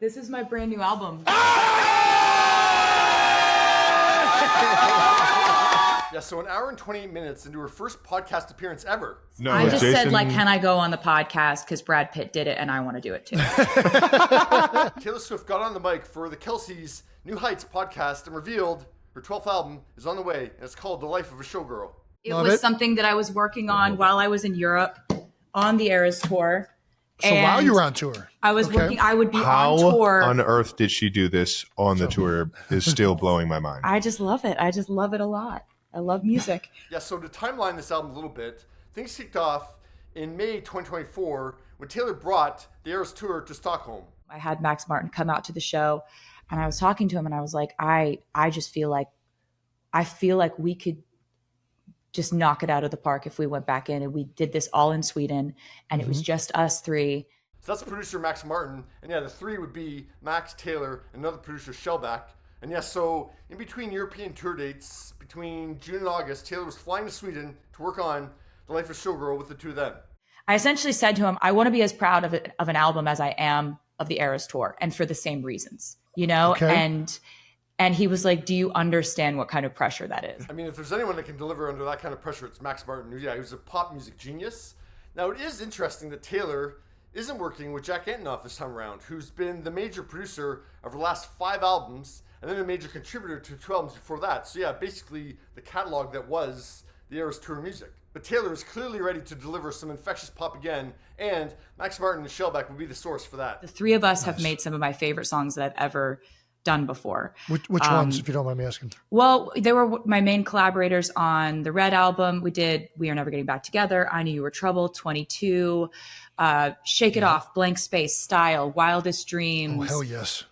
This is my brand new album. Yeah, so an hour and 28 minutes into her first podcast appearance ever. No, I just Jason... said, like, can I go on the podcast? Because Brad Pitt did it and I want to do it too. Taylor Swift got on the mic for the Kelsey's New Heights podcast and revealed her 12th album is on the way, and it's called The Life of a Showgirl. It was something that I was working on while I was in Europe on the Eras tour. So while you were on tour? I was working, I would be How on tour. on earth did she do this on the tour is still blowing my mind. I just love it. I just love it a lot. I love music. Yeah, so to timeline this album a little bit, things kicked off in May 2024 when Taylor brought the Eras tour to Stockholm. I had Max Martin come out to the show and I was talking to him and I was like, I just feel like we could just knock it out of the park if we went back in and we did this all in Sweden and it was just us three. So that's producer Max Martin. And yeah, the three would be Max, Taylor, and another producer, Shellback. And yeah, so in between European tour dates, between June and August, Taylor was flying to Sweden to work on The Life of a Showgirl with the two of them. I essentially said to him, I want to be as proud of an album as I am of the Eras tour, and for the same reasons, you know? Okay. And he was like, do you understand what kind of pressure that is? I mean, if there's anyone that can deliver under that kind of pressure, it's Max Martin. Yeah, he was a pop music genius. Now, it is interesting that Taylor isn't working with Jack Antonoff this time around, who's been the major producer of her last 5 albums, and then a major contributor to 2 albums before that. So yeah, basically the catalog that was the Eras tour music. But Taylor is clearly ready to deliver some infectious pop again, and Max Martin and Shellback will be the source for that. The three of us have made some of my favorite songs that I've ever done before. Which ones, if you don't mind me asking? Well, they were my main collaborators on the Red album. We did We Are Never Getting Back Together, I Knew You Were Trouble, 22, Shake It Off, Blank Space, Style, Wildest Dreams. Oh, hell yes.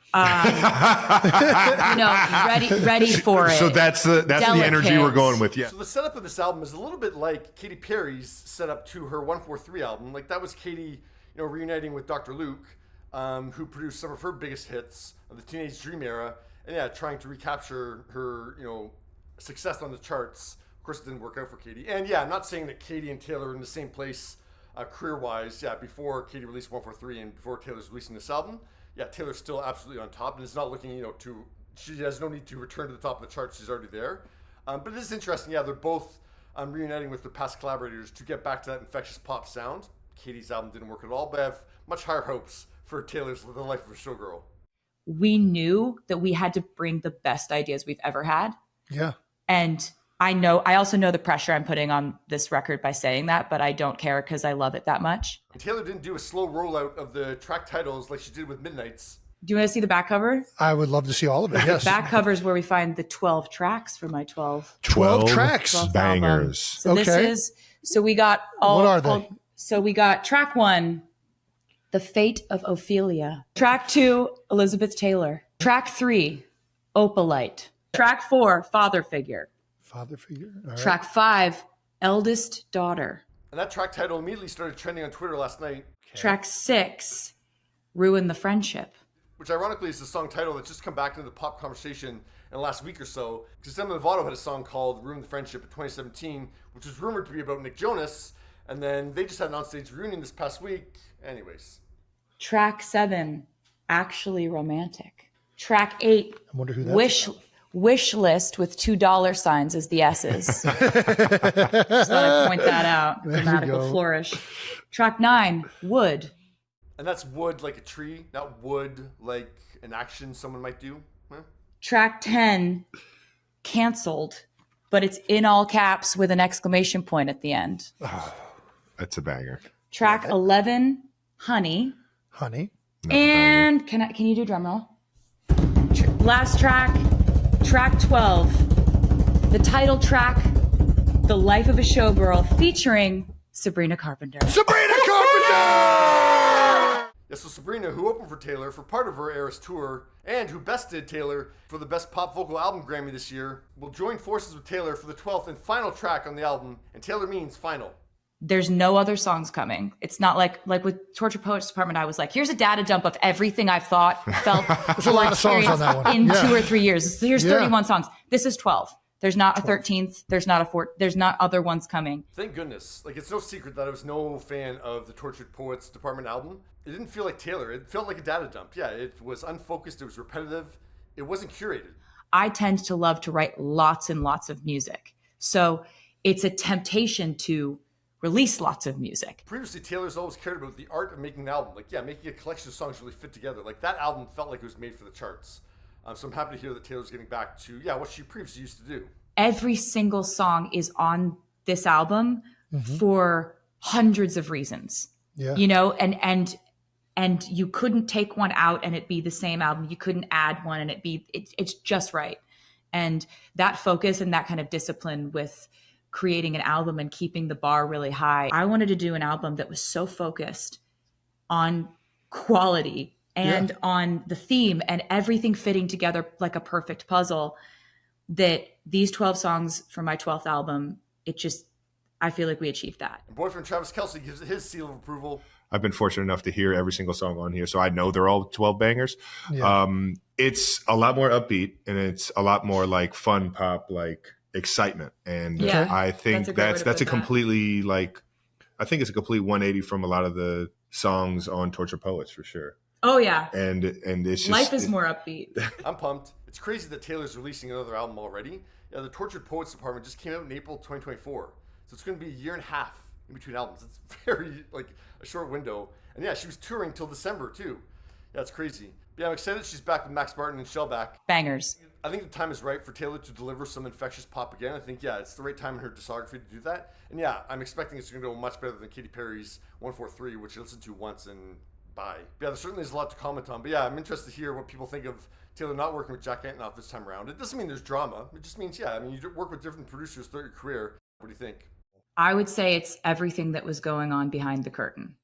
Ready for it. So that's the energy we're going with. Yeah. So the setup of this album is a little bit like Katy Perry's setup to her 143 album. Like that was Katy, reuniting with Dr. Luke, who produced some of her biggest hits of the Teenage Dream era, and yeah, trying to recapture her, success on the charts. Of course, it didn't work out for Katy. And yeah, I'm not saying that Katy and Taylor are in the same place career-wise. Yeah, before Katy released 143 and before Taylor's releasing this album. Yeah, Taylor's still absolutely on top, and it's not looking, she has no need to return to the top of the charts. She's already there. But it is interesting. Yeah, they're both reuniting with their past collaborators to get back to that infectious pop sound. Katy's album didn't work at all, but I have much higher hopes for Taylor's The Life of a Showgirl. We knew that we had to bring the best ideas we've ever had. Yeah. And I also know the pressure I'm putting on this record by saying that, but I don't care because I love it that much. And Taylor didn't do a slow rollout of the track titles like she did with Midnight's. Do you want to see the back cover? I would love to see all of it, yes. The back cover is where we find the 12 tracks for my 12 tracks. 12th Bangers. album. So we got all. What are they? So we got track 1, The Fate of Ophelia. Track 2, Elizabeth Taylor. Track 3, Opalite. Track 4, Father Figure. Father Figure. All right. Track 5, Eldest Daughter. And that track title immediately started trending on Twitter last night. Okay. Track 6, Ruin the Friendship. Which ironically is the song title that's just come back into the pop conversation in the last week or so. Because Demi Lovato had a song called Ruin the Friendship in 2017, which was rumored to be about Nick Jonas. And then they just had an onstage reunion this past week. Anyways. Track 7, Actually Romantic. Track 8, I wonder who that's Wish List with $2 as the S's. Just thought I'd point that out. Grammatical flourish. Track 9, Wood. And that's wood like a tree, not wood like an action someone might do. Huh? Track 10, Canceled, but it's in all caps with an exclamation point at the end. Oh, that's a banger. Track 11, Honey. Honey. And can you do drum roll? Last track, track 12, the title track, The Life of a Showgirl, featuring Sabrina Carpenter. Sabrina Carpenter! Yeah, so Sabrina, who opened for Taylor for part of her Eras tour, and who bested Taylor for the Best Pop Vocal Album Grammy this year, will join forces with Taylor for the 12th and final track on the album, and Taylor means final. There's no other songs coming. It's not like with Torture Poets Department, I was like, here's a data dump of everything I've thought, felt, There's a lot of songs on that one. in 2 or 3 years. Here's 31 songs. This is 12. There's not a 13th. There's not a 4th. There's not other ones coming. Thank goodness. Like, it's no secret that I was no fan of the Tortured Poets Department album. It didn't feel like Taylor. It felt like a data dump. Yeah, it was unfocused. It was repetitive. It wasn't curated. I tend to love to write lots and lots of music. So it's a temptation to release lots of music. Previously, Taylor's always cared about the art of making an album. Like, yeah, making a collection of songs really fit together. Like, that album felt like it was made for the charts. So I'm happy to hear that Taylor's getting back to, yeah, what she previously used to do. Every single song is on this album for hundreds of reasons. Yeah. You know, and you couldn't take one out and it be the same album. You couldn't add one and it's just right. And that focus and that kind of discipline with creating an album and keeping the bar really high. I wanted to do an album that was so focused on quality and on the theme and everything fitting together like a perfect puzzle, that these 12 songs for my 12th album, I feel like we achieved that. And boyfriend Travis Kelce gives his seal of approval. I've been fortunate enough to hear every single song on here, so I know they're all 12 bangers. Yeah. It's a lot more upbeat, and it's a lot more like fun pop, like excitement. And I think that's a completely I think it's a complete 180 from a lot of the songs on Torture Poets for sure. Oh yeah. And it's just, life is more upbeat. I'm pumped. It's crazy that Taylor's releasing another album already. Yeah, the Tortured Poets department just came out in April 2024. So it's going to be a year and a half in between albums. It's very a short window. And yeah, she was touring till December too. Yeah, it's crazy. But yeah, I'm excited she's back with Max Martin and Shellback. Bangers. I think the time is right for Taylor to deliver some infectious pop again. I think, it's the right time in her discography to do that. And yeah, I'm expecting it's going to go much better than Katy Perry's 143, which I listened to once and bye. But yeah, there certainly is a lot to comment on. But yeah, I'm interested to hear what people think of Taylor not working with Jack Antonoff this time around. It doesn't mean there's drama. It just means, you work with different producers throughout your career. What do you think? I would say it's everything that was going on behind the curtain.